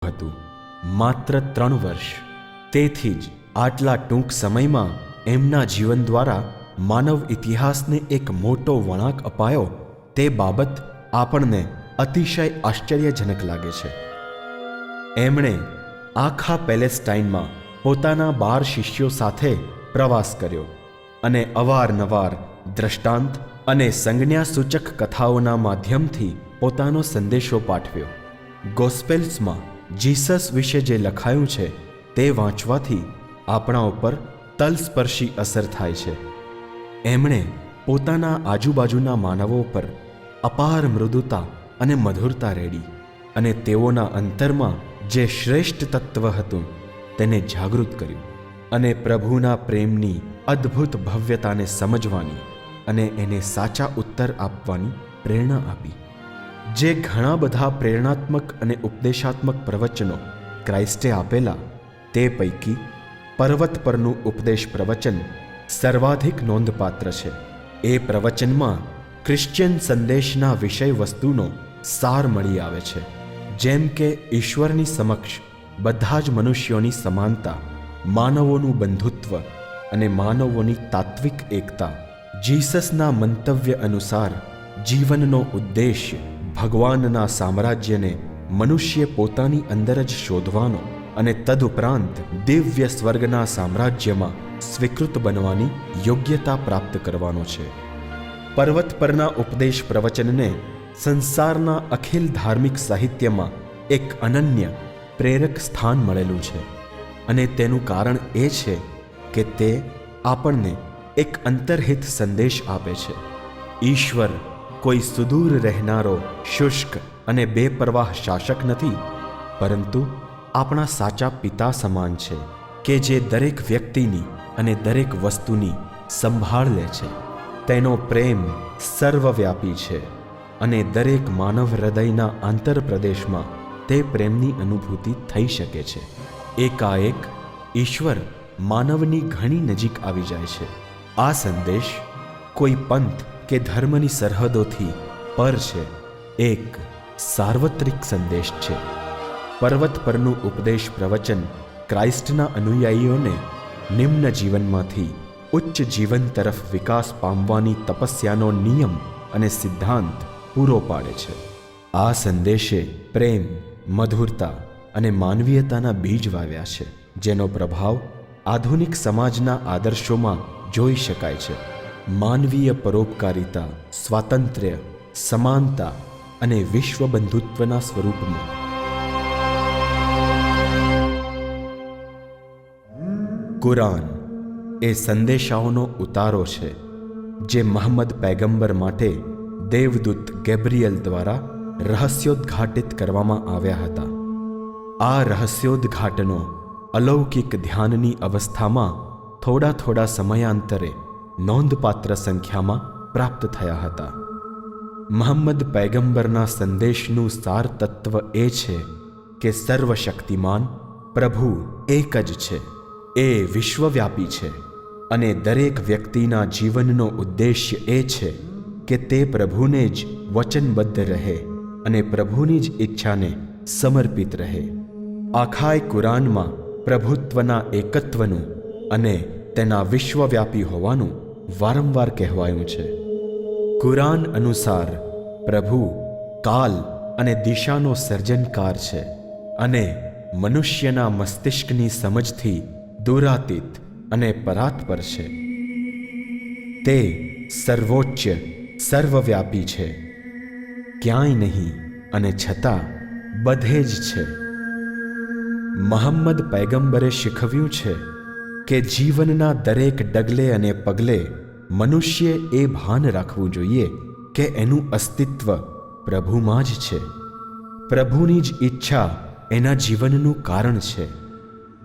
હતું, માત્ર 3 વર્ષ. તેથી જ આટલા ટૂંક સમયમાં એમના જીવન દ્વારા માનવ ઇતિહાસને એક મોટો વળાંક અપાયો તે બાબત આપણને અતિશય આશ્ચર્યજનક લાગે છે. એમણે આખા પેલેસ્ટાઇનમાં પોતાના 12 શિષ્યો સાથે પ્રવાસ કર્યો અને અવારનવાર દ્રષ્ટાંત અને સંજ્ઞાસૂચક કથાઓના માધ્યમથી પોતાનો સંદેશો પાઠવ્યો. ગોસ્પેલ્સમાં જીસસ વિશે જે લખાયું છે તે વાંચવાથી આપણા ઉપર તલસ્પર્શી અસર થાય છે. એમણે પોતાના આજુબાજુના માનવો પર અપાર મૃદુતા અને મધુરતા રેડી અને તેઓના અંતરમાં જે શ્રેષ્ઠ તત્વ હતું તેને જાગૃત કર્યું અને પ્રભુના પ્રેમની અદ્ભુત ભવ્યતાને સમજવાની અને એને સાચા ઉત્તર આપવાની પ્રેરણા આપી. જે ઘણા બધા પ્રેરણાત્મક અને ઉપદેશાત્મક પ્રવચનો ક્રાઇસ્ટે આપેલા તે પૈકી પર્વત પરનું ઉપદેશ પ્રવચન સર્વાધિક નોંધપાત્ર છે. એ પ્રવચનમાં ક્રિશ્ચિયન સંદેશના વિષય વસ્તુનો સાર મળી આવે છે, જેમ કે ઈશ્વરની સમક્ષ બધા જ મનુષ્યોની સમાનતા, માનવોનું બંધુત્વ અને માનવોની તાત્વિક એકતા. જીસસના મંતવ્ય અનુસાર જીવનનો ઉદ્દેશ્ય ભગવાનના સામ્રાજ્યને મનુષ્ય પોતાની અંદર જ શોધવાનો અને તદુપરાંત દિવ્ય સ્વર્ગના સામ્રાજ્યમાં સ્વીકૃત બનવાની યોગ્યતા પ્રાપ્ત કરવાનો છે. પર્વત પરના ઉપદેશ પ્રવચનને સંસારના અખિલ ધાર્મિક સાહિત્યમાં એક અનન્ય પ્રેરક સ્થાન મળેલું છે અને તેનું કારણ એ છે કે તે આપણને એક અંતર્હિત સંદેશ આપે છે. ઈશ્વર કોઈ સુદૂર રહેનારો શુષ્ક અને બેપરવાહ શાસક નથી, પરંતુ આપણા સાચા પિતા સમાન છે કે જે દરેક વ્યક્તિની અને દરેક વસ્તુની સંભાળ લે છે. તેનો પ્રેમ સર્વવ્યાપી છે અને દરેક માનવ હૃદયના આંતરપ્રદેશમાં તે પ્રેમની અનુભૂતિ થઈ શકે છે. એકાએક ઈશ્વર માનવની ઘણી નજીક આવી જાય છે. આ સંદેશ કોઈ પંથ કે ધર્મની સરહદોથી પર છે. એક સાર્વત્રિક સંદેશ છે. પર્વત પરનું ઉપદેશ પ્રવચન ક્રાઇસ્ટના અનુયાયીઓને નિમ્ન જીવનમાંથી ઉચ્ચ જીવન તરફ વિકાસ પામવાની તપસ્યાનો નિયમ અને સિદ્ધાંત પૂરો પાડે છે. આ સંદેશે પ્રેમ, મધુરતા અને માનવીયતાના બીજ વાવ્યા છે, જેનો પ્રભાવ આધુનિક સમાજના આદર્શોમાં જોઈ શકાય છે. માનવીય પરોપકારિતા, સ્વાતંત્ર્ય, સમાનતા અને વિશ્વ બંધુત્વના સ્વરૂપમાં. કુરાન એ સંદેશાઓનો ઉતારો છે જે મહમ્મદ પૈગંબર માટે દેવદૂત ગેબ્રિયલ દ્વારા રહસ્યોદ્ઘાટિત કરવામાં આવ્યા હતા. આ રહસ્યોદ્ઘાટનો અલૌકિક ધ્યાનની અવસ્થામાં થોડા સમયાંતરે નોંધપાત્ર સંખ્યામાં પ્રાપ્ત થયા હતા. મહમ્મદ પૈગંબરના સંદેશનું સાર તત્વ એ છે કે સર્વશક્તિમાન પ્રભુ એક જ છે. એ વિશ્વવ્યાપી છે અને દરેક વ્યક્તિના જીવનનો ઉદ્દેશ્ય એ છે કે તે પ્રભુને જ વચનબદ્ધ રહે અને પ્રભુની જ ઈચ્છાને સમર્પિત રહે. આખાય કુરાનમાં પ્રભુત્વના એકત્વનું અને તેના વિશ્વવ્યાપી હોવાનું વારંવાર કહેવાયું છે. કુરાન અનુસાર પ્રભુ કાલ અને દિશાનો સર્જનકાર છે અને મનુષ્યના મસ્તિષ્કની સમજથી દૂરાતીત અને પરાત્પર છે. તે સર્વોચ્ચ, સર્વવ્યાપી છે, ક્યાંય નહીં અને છતાં બધે જ છે. મહમ્મદ પૈગંબરે શીખવ્યું છે કે જીવનના દરેક ડગલે અને પગલે મનુષ્યે એ ભાન રાખવું જોઈએ કે એનું અસ્તિત્વ પ્રભુમાં જ છે. પ્રભુની જ ઈચ્છા એના જીવનનું કારણ છે.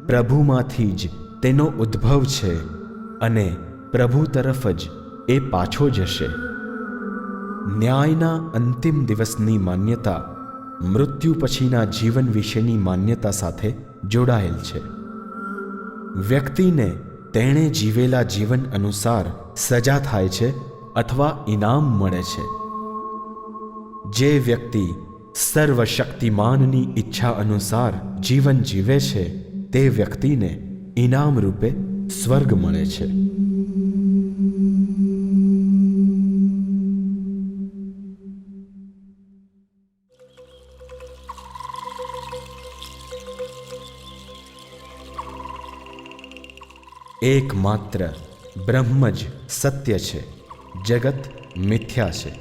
પ્રભુમાંથી જ તેનો ઉદ્ભવ છે અને પ્રભુ તરફ જ એ પાછો જશે. ન્યાયના અંતિમ દિવસની માન્યતા મૃત્યુ પછીના જીવન વિશેની માન્યતા સાથે જોડાયેલ છે. વ્યક્તિને તેણે જીવેલા જીવન અનુસાર સજા થાય છે અથવા ઇનામ મળે છે. જે વ્યક્તિ સર્વશક્તિમાનની ઈચ્છા અનુસાર જીવન જીવે છે તે વ્યક્તિને ઇનામ રૂપે સ્વર્ગ મળે છે. એકમાત્ર બ્રહ્મ જ સત્ય છે, જગત મિથ્યા છે.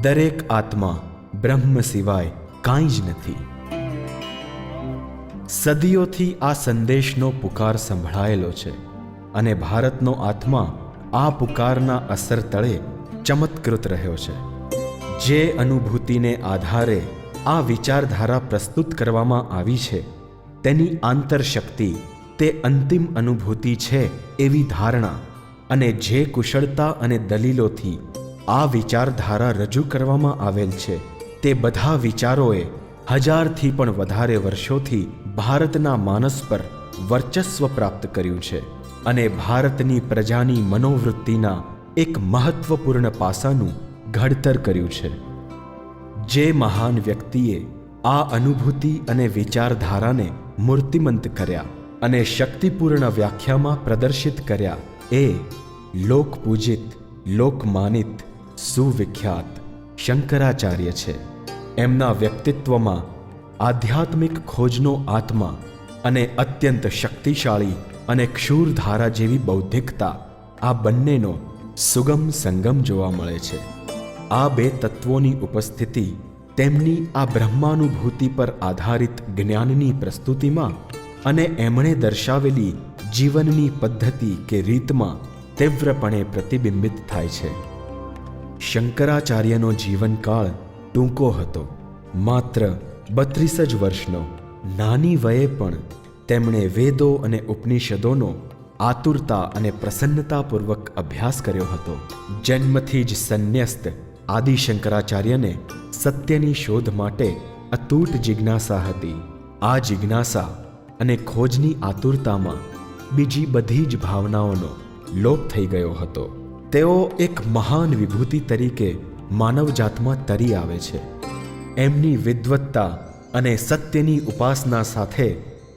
દરેક આત્મા બ્રહ્મ સિવાય કાંઈ જ નથી. સદીઓથી આ સંદેશનો પુકાર સંભળાયેલો છે અને ભારતનો આત્મા આ પુકારના અસર તળે ચમત્કૃત રહ્યો છે. જે અનુભૂતિને આધારે આ વિચારધારા પ્રસ્તુત કરવામાં આવી છે તેની આંતરશક્તિ તે અંતિમ અનુભૂતિ છે એવી ધારણા અને જે કુશળતા અને દલીલોથી આ વિચારધારા રજૂ કરવામાં આવેલ છે તે બધા વિચારોએ 1000થી પણ વધારે વર્ષોથી ભારતના માનસ પર વર્ચસ્વ પ્રાપ્ત કર્યું છે અને ભારતની પ્રજાની મનોવૃત્તિના એક મહત્વપૂર્ણ પાસાનું ઘડતર કર્યું છે. જે મહાન વ્યક્તિએ આ અનુભૂતિ અને વિચારધારાને મૂર્તિમંત કર્યા અને શક્તિપૂર્ણ વ્યાખ્યામાં પ્રદર્શિત કર્યા એ લોકપૂજિત, લોકમાનિત, સુવિખ્યાત શંકરાચાર્ય છે. એમના વ્યક્તિત્વમાં આધ્યાત્મિક ખોજનો આત્મા અને અત્યંત શક્તિશાળી અને ક્ષુરધારા જેવી બૌદ્ધિકતા, આ બંનેનો સુગમ સંગમ જોવા મળે છે. આ બે તત્વોની ઉપસ્થિતિ તેમની આ બ્રહ્માનુભૂતિ પર આધારિત જ્ઞાનની પ્રસ્તુતિમાં અને એમણે દર્શાવેલી જીવનની પદ્ધતિ કે રીતમાં તીવ્રપણે પ્રતિબિંબિત થાય છે. શંકરાચાર્યનો જીવનકાળ ટૂંકો હતો, માત્ર 32 જ વર્ષનો. નાની વયે પણ તેમણે વેદો અને ઉપનિષદોનો આતુરતા અને પ્રસન્નતાપૂર્વક અભ્યાસ કર્યો હતો. જન્મથી જ સંન્યસ્ત આદિ શંકરાચાર્યને સત્યની શોધ માટે અતૂટ જિજ્ઞાસા હતી. આ જિજ્ઞાસા અને ખોજની આતુરતામાં બીજી બધી જ ભાવનાઓનો લોપ થઈ ગયો હતો. તેઓ એક મહાન વિભૂતિ તરીકે માનવજાતમાં તરી આવે છે. એમની વિદ્વત્તા અને સત્યની ઉપાસના સાથે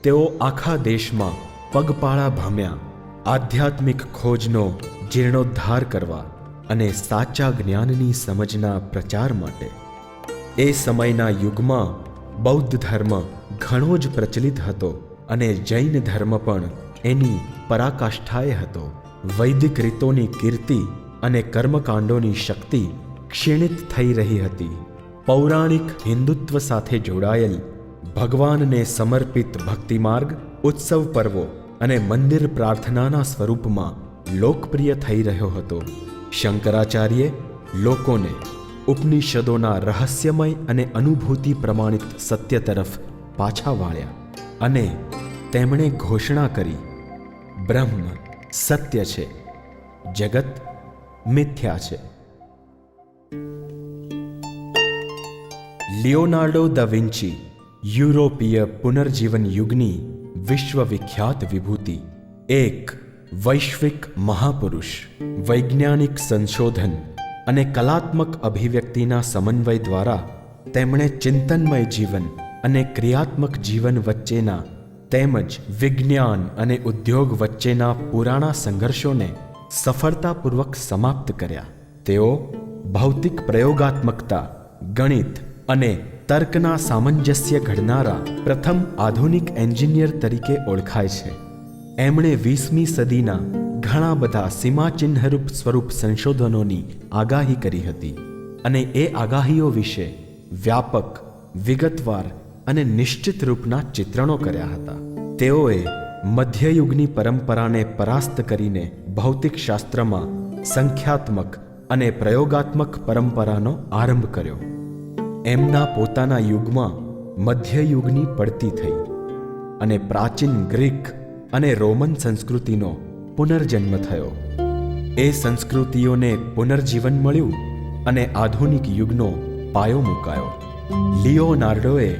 તેઓ આખા દેશમાં પગપાળા ભમ્યા, આધ્યાત્મિક ખોજનો જીર્ણોદ્ધાર કરવા અને સાચા જ્ઞાનની સમજના પ્રચાર માટે. એ સમયના યુગમાં બૌદ્ધ ધર્મ ઘણો જ પ્રચલિત હતો અને જૈન ધર્મ પણ એની પરાકાષ્ઠાએ હતો. વૈદિક રીતોની કીર્તિ અને કર્મકાંડોની શક્તિ ક્ષીણિત થઈ રહી હતી. પૌરાણિક હિન્દુત્વ સાથે જોડાયેલ ભગવાનને સમર્પિત ભક્તિમાર્ગ, ઉત્સવ પર્વો અને મંદિર પ્રાર્થનાના સ્વરૂપમાં લોકપ્રિય થઈ રહ્યો હતો. શંકરાચાર્યે લોકોને ઉપનિષદોના રહસ્યમય અને અનુભૂતિ પ્રમાણિત સત્ય તરફ પાછા વાળ્યા અને તેમણે ઘોષણા કરી, બ્રહ્મ સત્ય છે, જગત મિથ્યા છે. લિયોનાર્ડો દા વિન્ચી યુરોપીય પુનર્જીવન યુગની વિશ્વવિખ્યાત વિભૂતિ, એક વૈશ્વિક મહાપુરુષ. વૈજ્ઞાનિક સંશોધન અને કલાત્મક અભિવ્યક્તિના સમન્વય દ્વારા તેમણે ચિંતનમય જીવન અને ક્રિયાત્મક જીવન વચ્ચેના તેમજ વિજ્ઞાન અને ઉદ્યોગ વચ્ચેના પુરાણા સંઘર્ષોને સફળતાપૂર્વક સમાપ્ત કર્યા. તેઓ ભૌતિક પ્રયોગાત્મકતા, ગણિત અને તર્કના સામંજસ્ય ઘડનારા પ્રથમ આધુનિક એન્જિનિયર તરીકે ઓળખાય છે. એમણે 20મી સદીના ઘણા બધા સીમાચિહ્નરૂપ સ્વરૂપ સંશોધનોની આગાહી કરી હતી અને એ આગાહીઓ વિશે વ્યાપક, વિગતવાર અને નિશ્ચિત રૂપના ચિત્રણો કર્યા હતા. તેઓએ મધ્યયુગની પરંપરાને પરાસ્ત કરીને ભૌતિકશાસ્ત્રમાં સંખ્યાત્મક અને પ્રયોગાત્મક પરંપરાનો આરંભ કર્યો. એમના પોતાના યુગમાં મધ્યયુગની પડતી થઈ અને પ્રાચીન ગ્રીક અને રોમન સંસ્કૃતિનો પુનર્જન્મ થયો. એ સંસ્કૃતિઓને પુનર્જીવન મળ્યું અને આધુનિક યુગનો પાયો મુકાયો. લિયોનાર્ડોએ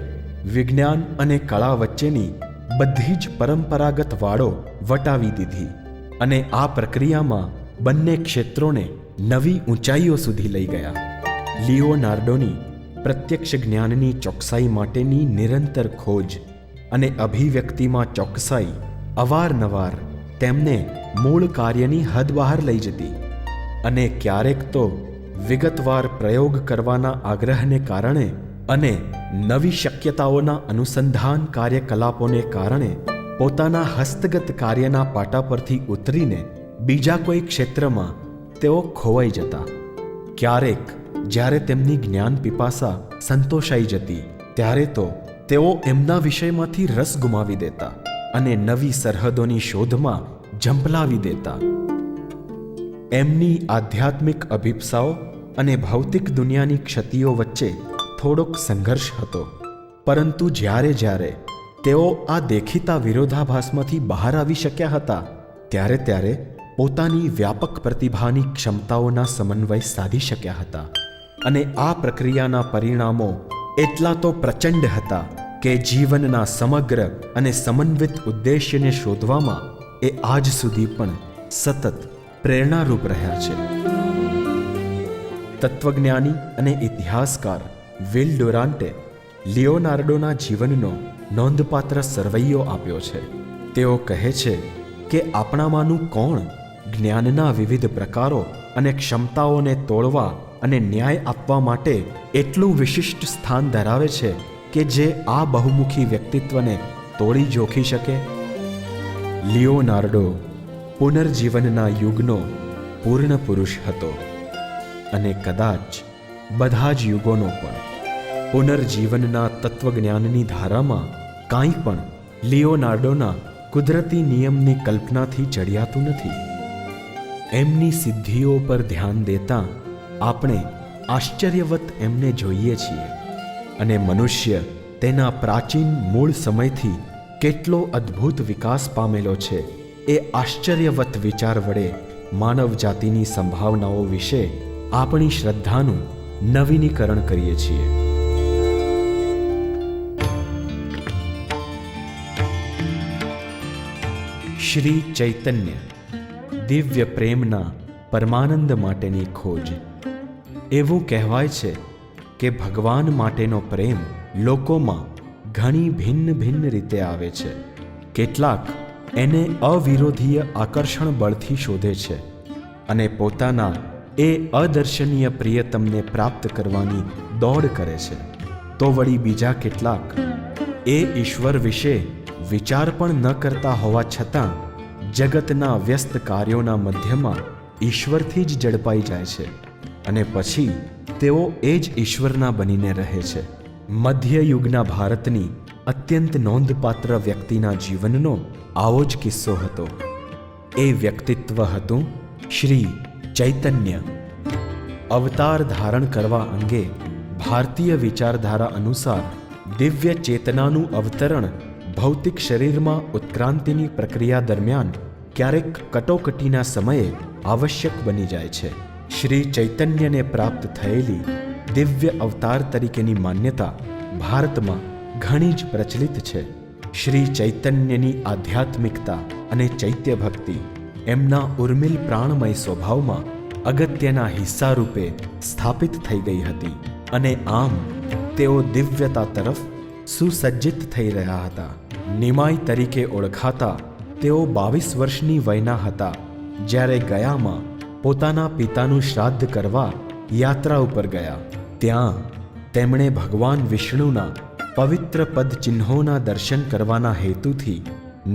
વિજ્ઞાન અને કળા વચ્ચેની બધી જ પરંપરાગત વાડો વટાવી દીધી અને આ પ્રક્રિયામાં બંને ક્ષેત્રોને નવી ઊંચાઈઓ સુધી લઈ ગયા. લિયોનાર્ડોની પ્રત્યક્ષ જ્ઞાનની ચોકસાઈ માટેની નિરંતર ખોજ અને અભિવ્યક્તિમાં ચોકસાઈ અવારનવાર તેમને મૂળ કાર્યની હદ બહાર લઈ જતી અને ક્યારેક તો વિગતવાર પ્રયોગ કરવાના આગ્રહને કારણે અને નવી શક્યતાઓના અનુસંધાન કાર્યકલાપોને કારણે પોતાના હસ્તગત કાર્યના પાટા પરથી ઉતરીને બીજા કોઈ ક્ષેત્રમાં તેઓ ખોવાઈ જતા. ક્યારેક જ્યારે તેમની જ્ઞાન પિપાસા સંતોષાઈ જતી ત્યારે તો તેઓ એમના વિષયમાંથી રસ ગુમાવી દેતા અને નવી સરહદોની શોધમાં ઝંપલાવી દેતા. એમની આધ્યાત્મિક અભિપ્સાઓ અને ભૌતિક દુનિયાની ક્ષતિઓ વચ્ચે થોડોક સંઘર્ષ હતો, પરંતુ જ્યારે જ્યારે તેઓ આ દેખીતા વિરોધાભાસમાંથી બહાર આવી શક્યા હતા ત્યારે ત્યારે પોતાની વ્યાપક પ્રતિભાની ક્ષમતાઓના સમન્વય સાધી શક્યા હતા. અને આ પ્રક્રિયાના પરિણામો એટલા તો પ્રચંડ હતા કે જીવનના સમગ્ર અને સમન્વિત ઉદ્દેશ્યને શોધવામાં એ આજ સુધી પણ સતત પ્રેરણારૂપ રહ્યા છે. તત્વજ્ઞાની અને ઇતિહાસકાર વિલ ડુરાન્ટે લિયોનાર્ડોના જીવનનો નોંધપાત્ર સરવૈયો આપ્યો છે. તેઓ કહે છે કે આપણામાંનું કોણ જ્ઞાનના વિવિધ પ્રકારો અને ક્ષમતાઓને તોડવા અને ન્યાય આપવા માટે એટલું વિશિષ્ટ સ્થાન ધરાવે છે કે જે આ બહુમુખી વ્યક્તિત્વને તોડી જોખી શકે. લિયોનાર્ડો પુનર્જીવનના યુગનો પૂર્ણ પુરુષ હતો અને કદાચ બધા જ યુગોનો પણ. પુનર્જીવનના તત્વજ્ઞાનની ધારામાં કાંઈ પણ લિયોનાર્ડોના કુદરતી નિયમની કલ્પનાથી ચડિયાતું નથી. એમની સિદ્ધિઓ પર ધ્યાન દેતા આપણે આશ્ચર્યવત એમને જોઈએ છીએ અને મનુષ્ય તેના પ્રાચીન મૂળ સમયથી કેટલો અદ્ભુત વિકાસ પામેલો છે એ આશ્ચર્યવત વિચાર વડે માનવ જાતિની સંભાવનાઓ વિશે આપણી શ્રદ્ધાનું નવીનીકરણ કરીએ છીએ. શ્રી ચૈતન્ય દિવ્ય પ્રેમના પરમાનંદ માટેની ખોજ. એવું કહેવાય છે કે ભગવાન માટેનો પ્રેમ લોકોમાં ઘણી ભિન્ન ભિન્ન રીતે આવે છે. કેટલાક એને અવિરોધીય આકર્ષણ બળથી શોધે છે અને પોતાના એ અદર્શનીય પ્રિયતમને પ્રાપ્ત કરવાની દોડ કરે છે, તો વળી બીજા કેટલાક એ ઈશ્વર વિશે વિચાર પણ ન કરતા હોવા છતાં જગતના વ્યસ્ત કાર્યોના મધ્યમાં ઈશ્વરથી જ ઝડપાઈ જાય છે અને પછી તેઓ એ જ ઈશ્વરના બનીને રહે છે. મધ્યયુગના ભારતની અત્યંત નોંધપાત્ર વ્યક્તિના જીવનનો આવો જ કિસ્સો હતો. એ વ્યક્તિત્વ હતું શ્રી ચૈતન્ય. અવતાર ધારણ કરવા અંગે ભારતીય વિચારધારા અનુસાર દિવ્ય ચેતનાનું અવતરણ ભૌતિક શરીરમાં ઉત્ક્રાંતિની પ્રક્રિયા દરમિયાન ક્યારેક કટોકટીના સમયે આવશ્યક બની જાય છે. શ્રી ચૈતન્યને પ્રાપ્ત થયેલી દિવ્ય અવતાર તરીકેની માન્યતા ભારતમાં ઘણી જ પ્રચલિત છે. શ્રી ચૈતન્યની આધ્યાત્મિકતા અને ચૈત્ય ભક્તિ એમના ઉર્મિલ પ્રાણમય સ્વભાવમાં અગત્યના હિસ્સા રૂપે સ્થાપિત થઈ ગઈ હતી અને આમ તેઓ દિવ્યતા તરફ સુસજ્જિત થઈ રહ્યા હતા. નિમાઈ તરીકે ઓળખાતા તેઓ 22 વર્ષની વયના હતા જ્યારે ગયામાં પોતાના પિતાનું શ્રાદ્ધ કરવા યાત્રા ઉપર ગયા. ત્યાં તેમણે ભગવાન વિષ્ણુના પવિત્ર પદ ચિહ્નોના દર્શન કરવાના હેતુથી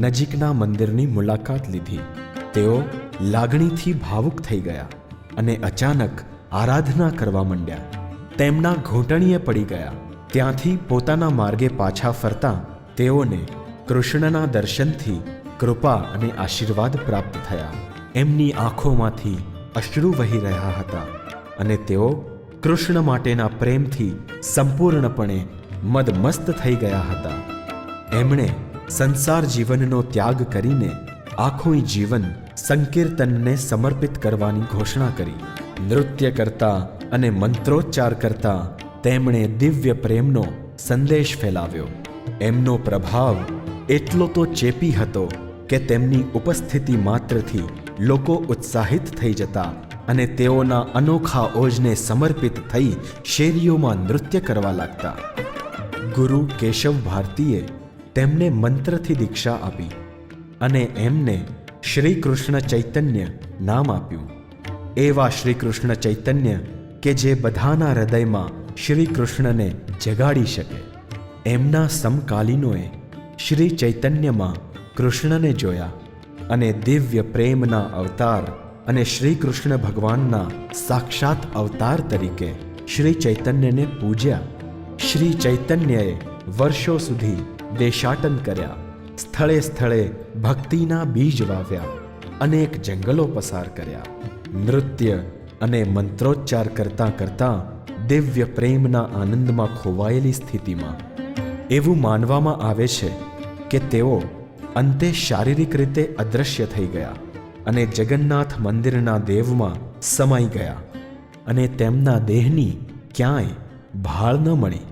નજીકના મંદિરની મુલાકાત લીધી. તેઓ લાગણીથી ભાવુક થઈ ગયા અને અચાનક આરાધના કરવા માંડ્યા. તેમના ઘૂંટણીએ પડી ગયા. ત્યાંથી પોતાના માર્ગે પાછા ફરતા તેઓને કૃષ્ણના દર્શનથી કૃપા અને આશીર્વાદ પ્રાપ્ત થયા. એમની આંખોમાંથી અશ્રુ વહી રહ્યા હતા અને તેઓ કૃષ્ણ માટેના પ્રેમથી સંપૂર્ણપણે મદમસ્ત થઈ ગયા હતા. એમણે સંસાર જીવનનો ત્યાગ કરીને આખું જીવન સંકીર્તનને સમર્પિત કરવાની ઘોષણા કરી. નૃત્ય કરતા અને મંત્રોચ્ચાર કરતા તેમણે દિવ્ય પ્રેમનો સંદેશ ફેલાવ્યો. એમનો પ્રભાવ એટલો તો ચેપી હતો કે તેમની ઉપસ્થિતિ માત્રથી લોકો ઉત્સાહિત થઈ જતા અને તેઓના અનોખા ઓજને સમર્પિત થઈ શેરીઓમાં નૃત્ય કરવા લાગતા. ગુરુ કેશવ ભારતીએ તેમને મંત્રથી દીક્ષા આપી અને એમને શ્રી કૃષ્ણ ચૈતન્ય નામ આપ્યું. એવા શ્રી કૃષ્ણ ચૈતન્ય કે જે બધાના હૃદયમાં શ્રી કૃષ્ણને જગાડી શકે. એમના સમકાલીનોએ શ્રી ચૈતન્યમાં કૃષ્ણને જોયા અને દિવ્ય પ્રેમના અવતાર અને શ્રી કૃષ્ણ ભગવાનના સાક્ષાત અવતાર તરીકે શ્રી ચૈતન્યને પૂજ્યા. શ્રી ચૈતન્યએ વર્ષો સુધી દેશાટન કર્યા, સ્થળે સ્થળે ભક્તિના બીજ વાવ્યા, અનેક જંગલો પસાર કર્યા. નૃત્ય અને મંત્રોચ્ચાર કરતાં કરતાં દિવ્ય પ્રેમના આનંદમાં ખોવાયેલી સ્થિતિમાં એવું માનવામાં આવે છે કે તેઓ અંતે શારીરિક રીતે અદૃશ્ય થઈ ગયા અને જગન્નાથ મંદિરના દેવમાં સમાઈ ગયા અને તેમના દેહની ક્યાંય ભાળ ન મળી.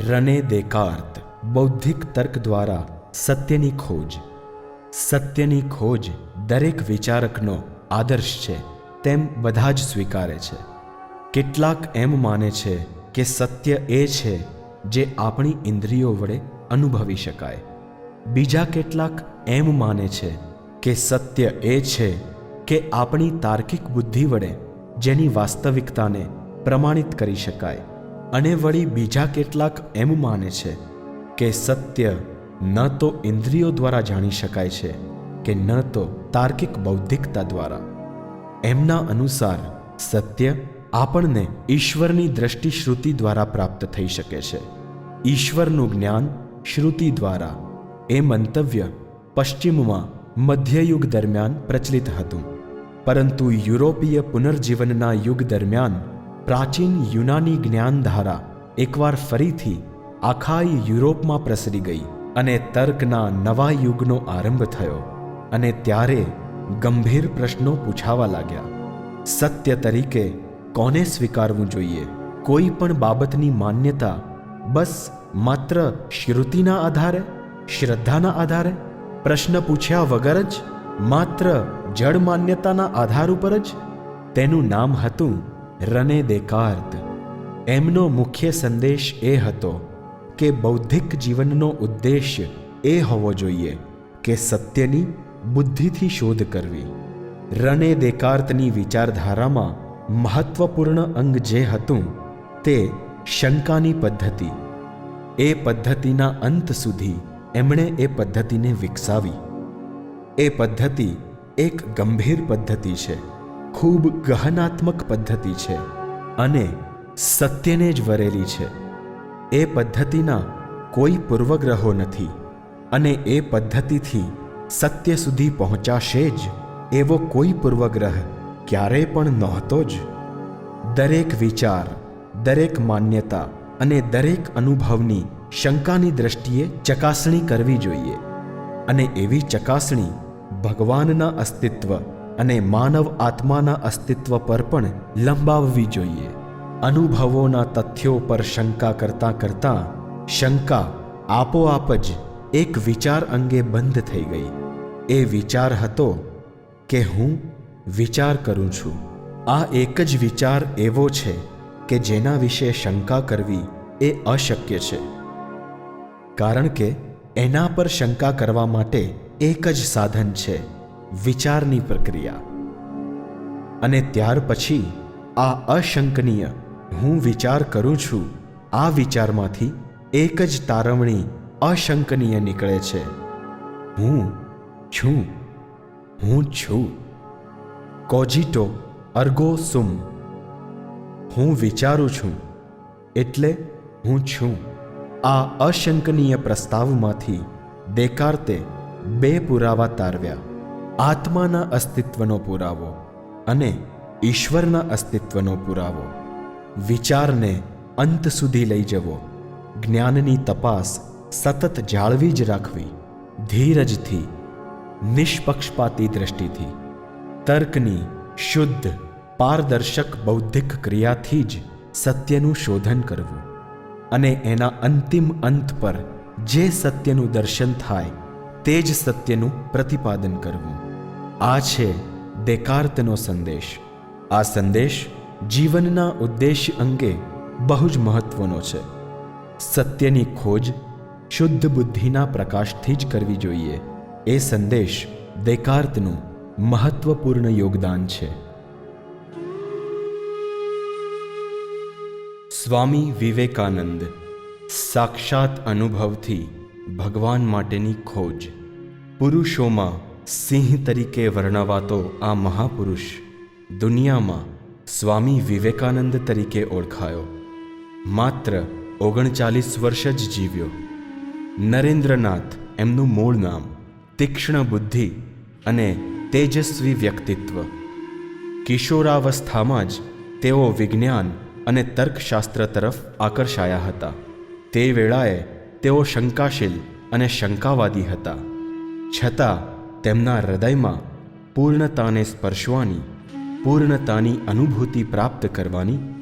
રને દેકાર્ત બૌદ્ધિક તર્ક દ્વારા સત્યની ખોજ. સત્યની ખોજ દરેક વિચારકનો આદર્શ છે તેમ બધા જ સ્વીકારે છે. કેટલાક એમ માને છે કે સત્ય એ છે જે આપણી ઇન્દ્રિયો વડે અનુભવી શકાય. બીજા કેટલાક એમ માને છે કે સત્ય એ છે કે આપણી તાર્કિક બુદ્ધિ વડે જેની વાસ્તવિકતાને પ્રમાણિત કરી શકાય. અને વળી બીજા કેટલાક એમ માને છે કે સત્ય ન તો ઇન્દ્રિયો દ્વારા જાણી શકાય છે કે ન તો તાર્કિક બૌદ્ધિકતા દ્વારા. એમના અનુસાર સત્ય આપણને ઈશ્વરની દ્રષ્ટિ શ્રુતિ દ્વારા પ્રાપ્ત થઈ શકે છે. ઈશ્વરનું જ્ઞાન શ્રુતિ દ્વારા. એ મંતવ્ય પશ્ચિમમાં મધ્યયુગ દરમિયાન પ્રચલિત હતું, પરંતુ યુરોપીય પુનર્જીવનના યુગ દરમિયાન પ્રાચીન યુનાની જ્ઞાનધારા એકવાર ફરીથી આખા યુરોપમાં પ્રસરી ગઈ અને તર્કના નવા યુગનો આરંભ થયો. અને ત્યારે ગંભીર પ્રશ્નો પૂછાવા લાગ્યા. સત્ય તરીકે કોને સ્વીકારવું જોઈએ? કોઈ પણ બાબતની માન્યતા બસ માત્ર શ્રુતિના આધારે, શ્રદ્ધાના આધારે, પ્રશ્ન પૂછ્યા વગર જ, માત્ર જડ માન્યતાના આધાર ઉપર જ? તેનું નામ હતું રને દેકાર્ત. એમનો મુખ્ય સંદેશ એ હતો કે બૌદ્ધિક જીવનનો ઉદ્દેશ્ય એ હોવો જોઈએ કે સત્યની બુદ્ધિથી શોધ કરવી. રને દેકાર્તની વિચારધારામાં મહત્વપૂર્ણ અંગ જે હતું તે શંકાની પદ્ધતિ. એ પદ્ધતિના અંત સુધી એમણે એ પદ્ધતિને વિકસાવી. એ પદ્ધતિ એક ગંભીર પદ્ધતિ છે, ખૂબ ગહનાત્મક પદ્ધતિ છે અને સત્યને જ વરેલી છે. એ પદ્ધતિના કોઈ પૂર્વગ્રહો નથી અને એ પદ્ધતિથી સત્ય સુધી પહોંચાશે જ એવો કોઈ પૂર્વગ્રહ ક્યારેય પણ નહોતો જ. દરેક વિચાર, દરેક માન્યતા અને દરેક અનુભવની શંકાની દ્રષ્ટિએ ચકાસણી કરવી જોઈએ અને એવી ચકાસણી ભગવાનના અસ્તિત્વ અને માનવ આત્માના અસ્તિત્વ પર પણ લંબાવવી જોઈએ. અનુભવોના તથ્યો પર શંકા કરતાં કરતાં શંકા આપોઆપ જ એક વિચાર અંગે બંધ થઈ ગઈ. એ વિચાર હતો કે હું વિચાર કરું છું. આ એક જ વિચાર એવો છે કે જેના વિશે શંકા કરવી એ અશક્ય છે, કારણ કે એના પર શંકા કરવા માટે એક જ સાધન છે, વિચારની પ્રક્રિયા. અને ત્યાર પછી આ અશંકનીય હું વિચાર કરું છું, આ વિચારમાંથી એક જ તારવણી અશંકનીય નીકળે છે, હું છું. હું છું. કોજિટો અર્ગો સુમ. હું વિચારું છું એટલે હું છું. આ અશંકનીય પ્રસ્તાવમાંથી દેકાર્તે બે પુરાવા તારવ્યા: આત્માના અસ્તિત્વનો પુરાવો અને ઈશ્વરના અસ્તિત્વનો પુરાવો. વિચારને અંત સુધી લઈ જવો, જ્ઞાનની તપાસ સતત જાળવી જ રાખવી, ધીરજથી, નિષ્પક્ષપાતી દ્રષ્ટિથી. તર્કની શુદ્ધ પારદર્શક બૌદ્ધિક ક્રિયાથી જ સત્યનું શોધન કરવું અને એના અંતિમ અંત પર જે સત્યનું દર્શન થાય તે જ સત્યનું પ્રતિપાદન કરવું. આ છે દેકાર્તનો સંદેશ. આ સંદેશ જીવનના ઉદ્દેશ્ય અંગે બહુ જ મહત્વનો છે. સત્યની ખોજ શુદ્ધ બુદ્ધિના પ્રકાશથી જ કરવી જોઈએ. એ સંદેશ દેકાર્તનું મહત્વપૂર્ણ યોગદાન છે. સ્વામી વિવેકાનંદ. સાક્ષાત અનુભવથી ભગવાન માટેની ખોજ. પુરુષોમાં સિંહ તરીકે વર્ણવાતો આ મહાપુરુષ દુનિયામાં સ્વામી વિવેકાનંદ તરીકે ઓળખાયો. માત્ર 39 વર્ષ જ જીવ્યો. નરેન્દ્રનાથ એમનું મૂળ નામ. તીક્ષ્ણ બુદ્ધિ અને તેજસ્વી વ્યક્તિત્વ. કિશોરાવસ્થામાં જ તેઓ વિજ્ઞાન અને તર્કશાસ્ત્ર તરફ આકર્ષાયા હતા. તે વેળાએ તેઓ શંકાશીલ અને શંકાવાદી હતા. છતાં તેમના હૃદયમાં પૂર્ણતાને સ્પર્શવાની, પૂર્ણતાની અનુભૂતિ પ્રાપ્ત કરવાની